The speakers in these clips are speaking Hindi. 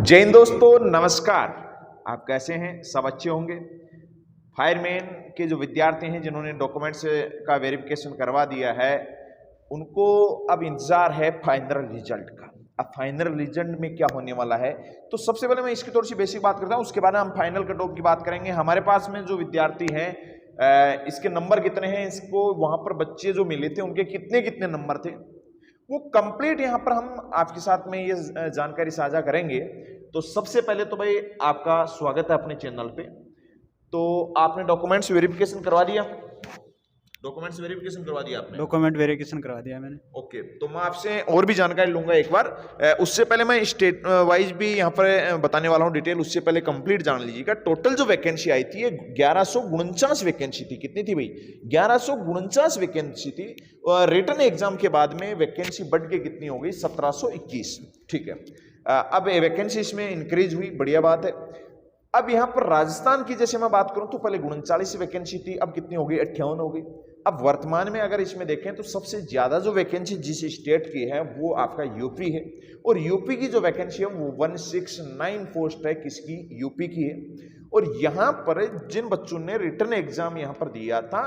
जय हिंद दोस्तों, नमस्कार। आप कैसे हैं? सब अच्छे होंगे। फायरमैन के जो विद्यार्थी हैं जिन्होंने डॉक्यूमेंट्स का वेरिफिकेशन करवा दिया है, उनको अब इंतजार है फाइनल रिजल्ट का। अब फाइनल रिजल्ट में क्या होने वाला है, तो सबसे पहले मैं इसकी थोड़ी सी बेसिक बात करता हूं, उसके बाद हम फाइनल कट ऑफ की बात करेंगे। हमारे पास में जो विद्यार्थी हैं, इसके नंबर कितने हैं, इसको वहां पर बच्चे जो मिले थे उनके कितने कितने नंबर थे, वो कंप्लीट यहां पर हम आपके साथ में ये जानकारी साझा करेंगे। तो सबसे पहले तो भाई आपका स्वागत है अपने चैनल पे। तो आपने डॉक्यूमेंट्स वेरिफिकेशन करवा दिया? डॉक्यूमेंट्स वेरिफिकेशन करवा दिया आपने? डॉक्यूमेंट वेरिफिकेशन करवा दिया मैंने। ओके, तो मैं आपसे और भी जानकारी लूंगा एक बार। उससे पहले मैं स्टेट वाइज भी यहाँ पर बताने वाला हूँ डिटेल। उससे पहले कंप्लीट जान लीजिएगा। टोटल जो वैकेंसी आई थी 1149 वैकेंसी थी। कितनी थी भाई? 1149 वैकेंसी थी। रिटन एग्जाम के बाद में वैकेंसी बढ़ के कितनी हो गई? 1721। ठीक है, अब वैकेंसी इसमें इंक्रीज हुई, बढ़िया बात है। अब यहां पर राजस्थान की जैसे मैं बात करूं तो पहले 39 वैकेंसी थी, अब कितनी हो गई? 58 हो गई। अब वर्तमान में अगर इसमें देखें तो सबसे ज्यादा जो वैकेंसी जिस स्टेट की है वो आपका यूपी है, और यूपी की जो वैकेंसी है वो 169 पोस्ट है। किसकी? यूपी की है। और यहां पर जिन बच्चों ने रिटर्न एग्जाम यहां पर दिया था,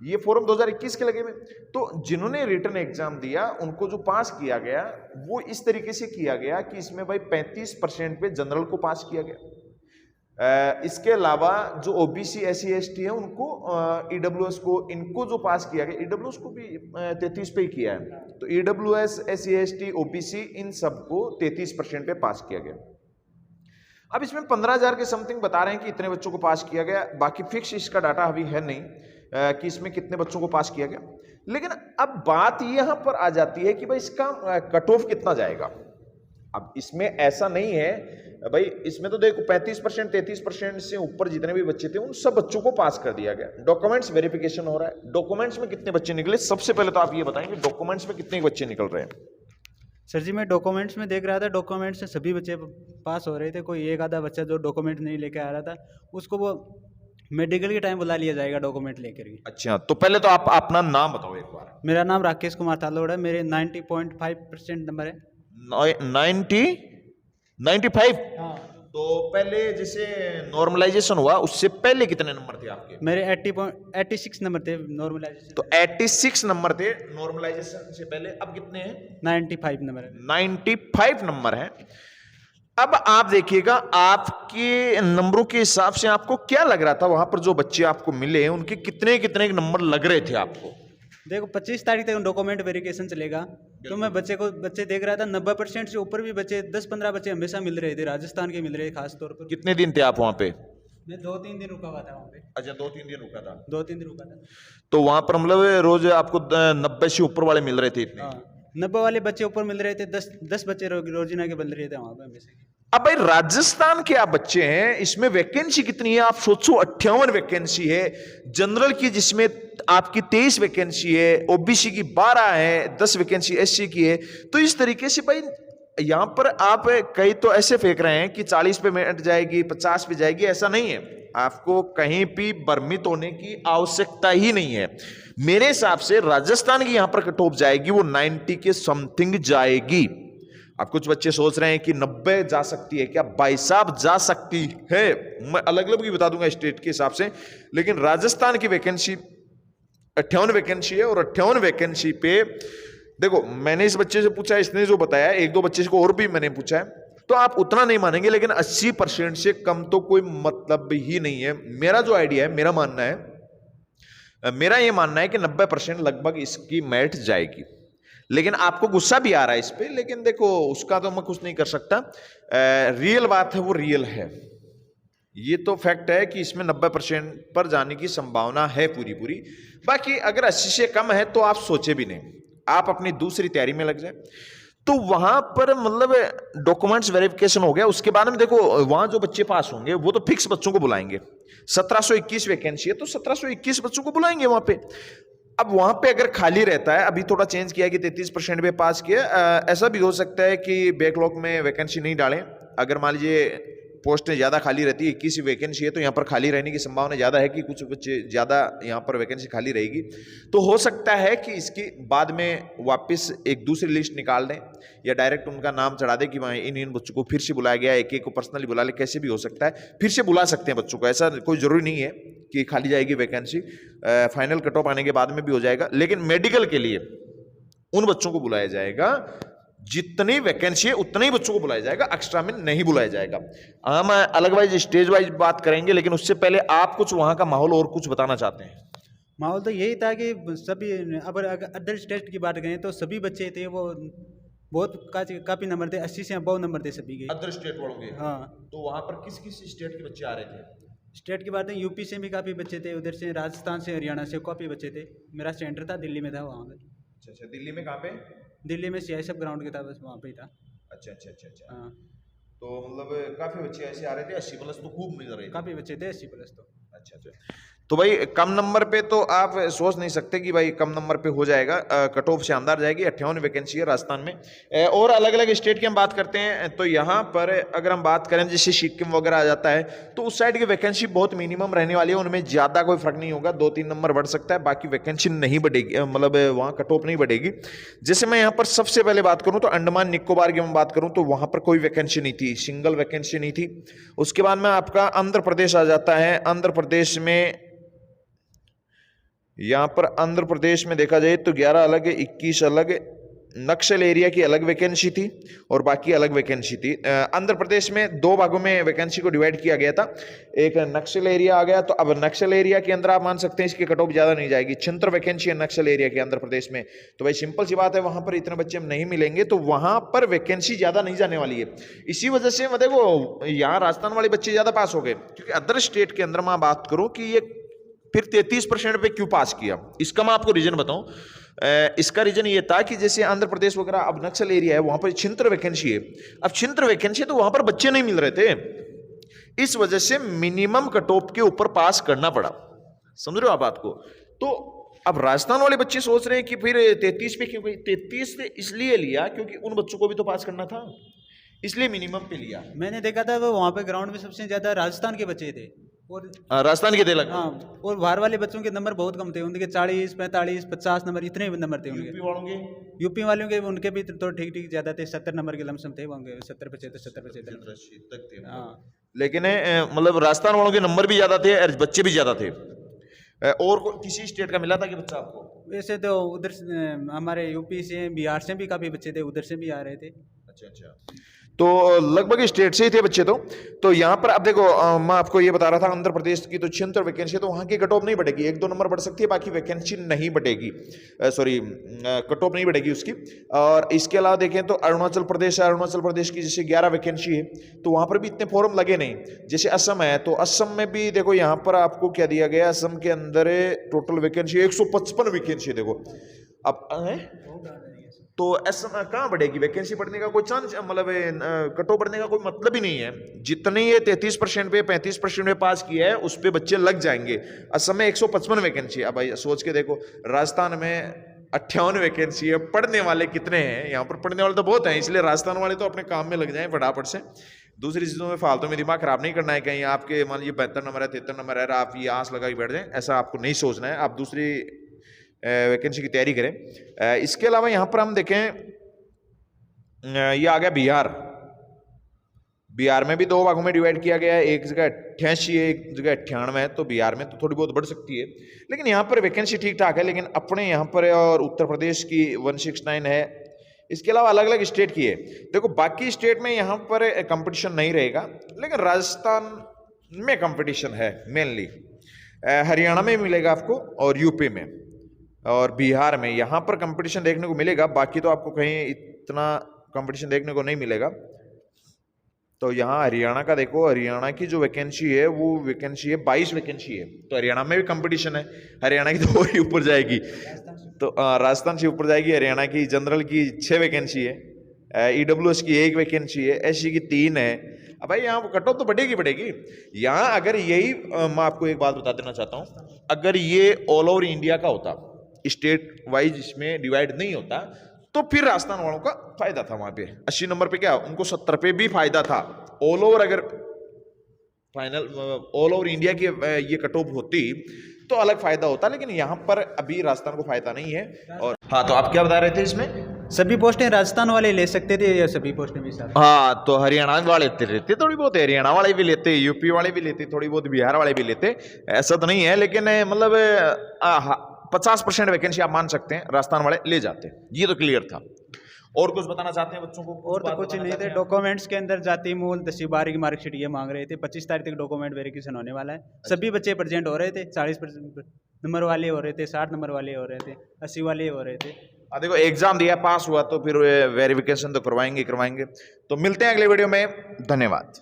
ये फॉर्म 2021 के लगे हुए, तो जिन्होंने रिटर्न एग्जाम दिया उनको जो पास किया गया वो इस तरीके से किया गया कि इसमें भाई 35% पे जनरल को पास किया गया। इसके अलावा जो ओबीसी SC ST है उनको, EWS को, इनको जो पास किया गया, EWS को भी 33 पे ही किया है, तो EWS SC ST OBC इन सबको 33% पे पास किया गया। अब इसमें 15,000 के समथिंग बता रहे हैं कि इतने बच्चों को पास किया गया। बाकी फिक्स इसका डाटा अभी है नहीं कि इसमें कितने बच्चों को पास किया गया। लेकिन अब बात यहां पर आ जाती है कि भाई इसका कट ऑफ कितना जाएगा। अब इसमें ऐसा नहीं है भाई, इसमें तो देखो 35% 33% से ऊपर जितने भी बच्चे थे उन सब बच्चों को पास कर दिया गया। डॉक्यूमेंट्स वेरिफिकेशन हो रहा है। डॉक्यूमेंट्स में कितने बच्चे निकले? सबसे पहले तो आप ये बताएंगे डॉक्यूमेंट्स में कितने बच्चे निकल रहे हैं? सर जी, मैं डॉक्यूमेंट्स में देख रहा था, डॉक्यूमेंट्स से सभी बच्चे पास हो रहे थे। कोई एक आधा बच्चा जो डॉक्यूमेंट नहीं लेके आ रहा था, उसको वो मेडिकल के टाइम बुला लिया जाएगा डॉक्यूमेंट लेकर के। अच्छा, तो पहले तो आप अपना नाम बताओ एक बार। मेरा नाम राकेश कुमार तालोड़ है। मेरे 90.5% नंबर है। 95? हाँ। तो पहले जैसे नॉर्मलाइजेशन हुआ उससे पहले कितने नंबर थे आपके? मेरे 86 नंबर थे नॉर्मलाइजेशन। तो 86 नंबर थे नॉर्मलाइजेशन से पहले। अब कितने हैं? 95 नंबर है। 95 नंबर है। अब आप देखिएगा, आपके नंबरों के हिसाब से आपको क्या लग रहा था वहां पर जो बच्चे आपको मिले उनके कितने कितने नंबर लग रहे थे आपको? देखो 25 तारीख तक डॉक्यूमेंट वेरिफिकेशन चलेगा, तो मैं बच्चे देख रहा था 90% से ऊपर भी बच्चे, 10-15 बच्चे हमेशा मिल रहे थे, राजस्थान के मिल रहे थे खास तौर पर। कितने दिन थे आप वहां पे? मैं 2-3 दिन रुका हुआ था वहाँ पे। अच्छा, 2-3 दिन रुका था। 2-3 दिन रुका था। तो वहां पर मतलब रोज आपको 90 से ऊपर वाले मिल रहे थे इतने? हाँ, 90 वाले बच्चे ऊपर मिल रहे थे। 10 बच्चे रोजीना के मिल रहे थे वहाँ पे हमेशा। अब भाई राजस्थान के आप बच्चे हैं, इसमें वैकेंसी कितनी है आप सोचो? 58 वैकेंसी है। जनरल की जिसमें आपकी 23 वैकेंसी है, ओबीसी की 12 है, 10 वैकेंसी SC की है। तो इस तरीके से भाई यहां पर आप कई तो ऐसे फेंक रहे हैं कि 40 पे मिट जाएगी, 50 पे जाएगी, ऐसा नहीं है। आपको कहीं भी भ्रमित होने की आवश्यकता ही नहीं है। मेरे हिसाब से राजस्थान की यहां पर कट ऑफ जाएगी वो 90 के समथिंग जाएगी। अब कुछ बच्चे सोच रहे हैं कि 90 जा सकती है क्या? भाई साहब, जा सकती है। मैं अलग अलग भी बता दूंगा स्टेट के हिसाब से, लेकिन राजस्थान की वैकेंसी 58 वैकेंसी है। और 58 वैकेंसी पे देखो, मैंने इस बच्चे से पूछा, इसने जो बताया, एक दो बच्चे को और भी मैंने पूछा है, तो आप उतना नहीं मानेंगे, लेकिन 80% से कम तो कोई मतलब ही नहीं है। मेरा जो आइडिया है, मेरा ये मानना है कि 90% लगभग इसकी मैट जाएगी। लेकिन आपको गुस्सा भी आ रहा है इस पे, लेकिन देखो उसका तो मैं कुछ नहीं कर सकता। रियल बात है वो रियल है। ये तो फैक्ट है कि इसमें 90% पर जाने की संभावना है पूरी। बाकी अगर 80 से कम है तो आप सोचे भी नहीं, आप अपनी दूसरी तैयारी में लग जाए। तो वहां पर मतलब डॉक्यूमेंट्स वेरिफिकेशन हो गया। उसके बाद में देखो वहां जो बच्चे पास होंगे वो तो फिक्स बच्चों को बुलाएंगे। 1721 वैकेंसी है तो 1721 बच्चों को बुलाएंगे वहां पे। अब वहां पे अगर खाली रहता है, अभी थोड़ा चेंज किया कि 33% पे पास किया, ऐसा भी हो सकता है कि बैकलॉग में वैकेंसी नहीं डालें। अगर मान लीजिए पोस्टें ज़्यादा खाली रहती है, 21 वैकेंसी है, तो यहाँ पर खाली रहने की संभावना ज़्यादा है कि कुछ बच्चे ज़्यादा यहाँ पर वैकेंसी खाली रहेगी। तो हो सकता है कि इसकी बाद में वापस एक दूसरी लिस्ट निकाल दें या डायरेक्ट उनका नाम चढ़ा दें कि वहाँ इन बच्चों को फिर से बुलाया गया, एक एक को पर्सनली बुला ले, कैसे भी हो सकता है, फिर से बुला सकते हैं बच्चों को। ऐसा कोई ज़रूरी नहीं है कि खाली जाएगी वैकेंसी, फाइनल कट ऑफ आने के बाद में भी हो जाएगा। लेकिन मेडिकल के लिए उन बच्चों को बुलाया जाएगा, जितनी वैकेंसी है उतने ही बच्चों को बुलाया जाएगा, एक्स्ट्रा में नहीं बुलाया जाएगा। हम अलग वाइज स्टेज वाइज बात करेंगे, लेकिन उससे पहले आप कुछ वहां का माहौल और कुछ बताना चाहते हैं? माहौल तो यही था कि सभी, अगर अदर स्टेट की बात करें तो सभी बच्चे थे वो बहुत काफ़ी नंबर थे, 80 से अबव नंबर थे सभी के। अदर स्टेट वालों के? हाँ। तो वहां पर किस किस स्टेट के बच्चे आ रहे थे? स्टेट की बात है, यूपी से भी काफ़ी बच्चे थे, उधर से राजस्थान से, हरियाणा से काफ़ी बच्चे थे। मेरा सेंटर था दिल्ली में था, वहाँ पर। अच्छा अच्छा, दिल्ली में कहाँ पे? दिल्ली में CISF ग्राउंड के था, बस वहाँ पे ही था। अच्छा अच्छा अच्छा अच्छा। हाँ, तो मतलब काफी बच्चे ऐसे आ रहे थे, 80 प्लस तो खूब मिल रहे थे। काफ़ी बच्चे थे 80 प्लस तो। अच्छा अच्छा। तो भाई कम नंबर पे तो आप सोच नहीं सकते कि भाई कम नंबर पे हो जाएगा, कट ऑफ शानदार जाएगी। 58 वैकेंसी है राजस्थान में। और अलग अलग स्टेट की हम बात करते हैं तो यहाँ पर अगर हम बात करें जैसे सिक्किम वगैरह आ जाता है तो उस साइड की वैकेंसी बहुत मिनिमम रहने वाली है, उनमें ज़्यादा कोई फर्क नहीं होगा, 2-3 नंबर बढ़ सकता है, बाकी वैकेंसी नहीं बढ़ेगी, मतलब वहाँ कट ऑफ नहीं बढ़ेगी। जैसे मैं यहाँ पर सबसे पहले बात करूँ तो अंडमान निकोबार की मैं बात करूँ तो वहाँ पर कोई वैकेंसी नहीं थी, सिंगल वैकेंसी नहीं थी। उसके बाद में आपका आंध्र प्रदेश आ जाता है। आंध्र प्रदेश में, यहाँ पर आंध्र प्रदेश में देखा जाए तो 11 अलग, 21 अलग, नक्सल एरिया की अलग वैकेंसी थी और बाकी अलग वैकेंसी थी। आंध्र प्रदेश में 2 भागों में वैकेंसी को डिवाइड किया गया था। एक नक्सल एरिया आ गया, तो अब नक्सल एरिया के अंदर आप मान सकते हैं इसकी कट ऑफ ज़्यादा नहीं जाएगी। छिहत्तर वैकेंसी है नक्सल एरिया के आंध्र प्रदेश में, तो भाई सिंपल सी बात है वहाँ पर इतने बच्चे नहीं मिलेंगे, तो वहाँ पर वैकेंसी ज़्यादा नहीं जाने वाली है। इसी वजह से मैं देखो यहाँ राजस्थान वाले बच्चे ज़्यादा पास हो गए, क्योंकि अदर स्टेट के अंदर मैं बात करूँ कि ये फिर 33% पे क्यों पास किया, इसका मैं आपको रीजन बताऊं। इसका रीजन ये था कि जैसे आंध्र प्रदेश वगैरह अब नक्सल एरिया है, वहां पर 76 वैकेंसी है। अब 76 वैकेंसी है तो वहां पर बच्चे नहीं मिल रहे थे, इस वजह से मिनिमम कट ऑफ के ऊपर पास करना पड़ा। समझ रहे हो आप बात को? तो अब राजस्थान वाले बच्चे सोच रहे हैं कि फिर 33 पे क्यों? 33 से इसलिए लिया क्योंकि उन बच्चों को भी तो पास करना था, इसलिए मिनिमम पे लिया। मैंने देखा था वो वहाँ पे ग्राउंड में सबसे ज़्यादा राजस्थान के बच्चे थे, और राजस्थान के थे लग। हाँ, और बाहर वाले बच्चों के नंबर बहुत कम थे, उनके 40, 45, 50 नंबर, इतने नंबर थे उनके। यूपी वालों के? यूपी वालों के उनके भी तो ठीक ठीक ज़्यादा थे, 70 नंबर के लमसम थे उनके, 70-75 तक थे। हाँ। लेकिन मतलब राजस्थान वालों के नंबर भी ज्यादा थे और बच्चे भी ज्यादा थे। और किसी स्टेट का मिला था कि बच्चा आपको? वैसे तो उधर हमारे यूपी से, बिहार से भी काफ़ी बच्चे थे, उधर से भी आ रहे थे। अच्छा अच्छा, तो लगभग स्टेट से ही थे बच्चे। तो यहाँ पर अब देखो मैं आपको ये बता रहा था, आंध्र प्रदेश की तो 76 वैकेंसी है, तो वहाँ की कट ऑफ नहीं बढ़ेगी, 1-2 नंबर बढ़ सकती है, बाकी वैकेंसी नहीं बढ़ेगी, सॉरी कट ऑफ नहीं बढ़ेगी उसकी। और इसके अलावा देखें तो अरुणाचल प्रदेश है, अरुणाचल प्रदेश की जैसे 11 वैकेंसी है, तो वहाँ पर भी इतने फॉर्म लगे नहीं। जैसे असम है, तो असम में भी देखो यहाँ पर आपको क्या दिया गया, असम के अंदर टोटल वैकेंसी 155 वैकेंसी है। देखो अब है तो ऐसा कहाँ बढ़ेगी वैकेंसी, बढ़ने का कोई चांस, मतलब कट ऑफ बढ़ने का कोई मतलब ही नहीं है। जितनी ये 33% पे 35% पे पास किया है उस पे बच्चे लग जाएंगे। असम में 155 वैकेंसी है। अब भाई सोच के देखो, राजस्थान में 58 वैकेंसी है, पढ़ने वाले कितने हैं? यहाँ पर पढ़ने वाले तो बहुत हैं, इसलिए राजस्थान वाले तो अपने काम में लग जाएं फटाफट से। दूसरी चीज़ों में फालतू में दिमाग खराब नहीं करना है, कहीं आपके मान लीजिए 72 नंबर है, 73 नंबर है, आप ये आस लगा के बैठ जाएं, ऐसा आपको नहीं सोचना है। आप दूसरी वैकेंसी की तैयारी करें। इसके अलावा यहाँ पर हम देखें, ये आ गया बिहार। बिहार में भी 2 भागों में डिवाइड किया गया है, एक जगह 88 है, एक जगह 98 है, तो बिहार में तो थोड़ी बहुत बढ़ सकती है, लेकिन यहाँ पर वैकेंसी ठीक ठाक है। लेकिन अपने यहाँ पर और उत्तर प्रदेश की 169 है। इसके अलावा अलग अलग स्टेट की है। देखो बाकी स्टेट में यहाँ पर कंपटीशन नहीं रहेगा, लेकिन राजस्थान में कंपटीशन है मेनली। हरियाणा में मिलेगा आपको, और यूपी में और बिहार में यहाँ पर कंपटीशन देखने को मिलेगा। बाकी तो आपको कहीं इतना कंपटीशन देखने को नहीं मिलेगा। तो यहाँ हरियाणा का देखो, हरियाणा की जो वैकेंसी है वो वैकेंसी है 22 वैकेंसी है, तो हरियाणा में भी कंपटीशन है। हरियाणा की तो और ही ऊपर जाएगी, तो राजस्थान से ऊपर जाएगी। हरियाणा की जनरल की 6 वैकेंसी है, EWS की 1 वैकेंसी है, SC की 3 है। अब भाई यहाँ कट ऑफ तो बढ़ेगी। यहाँ अगर यही मैं आपको एक बात बता देना चाहता हूँ, अगर ये ऑल ओवर इंडिया का होता, स्टेट वाइज इसमें डिवाइड नहीं होता, तो फिर राजस्थान वालों का फायदा था। वहां पे 80 नंबर पे क्या, उनको 70 पे भी फायदा था। ऑल ओवर अगर फाइनल ऑल ओवर इंडिया की ये कट ऑफ होती तो अलग फायदा होता, लेकिन यहाँ पर अभी राजस्थान को फायदा नहीं है। और हाँ, तो आप क्या बता रहे थे इसमें? सभी पोस्टें राजस्थान वाले ले सकते थे या सभी पोस्टें भी साथ? हाँ, तो हरियाणा वाले लेते थोड़ी बहुत, हरियाणा वाले भी लेते, यूपी वाले भी लेते थोड़ी बहुत, बिहार वाले भी लेते, ऐसा तो नहीं है, लेकिन मतलब 50% वैकेंसी आप मान सकते हैं राजस्थान वाले ले जाते, ये तो क्लियर था। और कुछ बताना चाहते हैं बच्चों को? और तो कुछ नहीं थे। डॉक्यूमेंट्स के अंदर जाति मूल 10वीं 12वीं की मार्कशीट ये मांग रहे थे। 25 तारीख तक डॉक्यूमेंट वेरिफिकेशन होने वाला है। सभी बच्चे प्रेजेंट हो रहे थे। 40% नंबर वाले हो रहे थे, 60 नंबर वाले हो रहे थे, 80 वाले हो रहे थे। देखो एग्जाम दिया, पास हुआ तो फिर वेरिफिकेशन तो करवाएंगे। तो मिलते हैं अगले वीडियो में, धन्यवाद।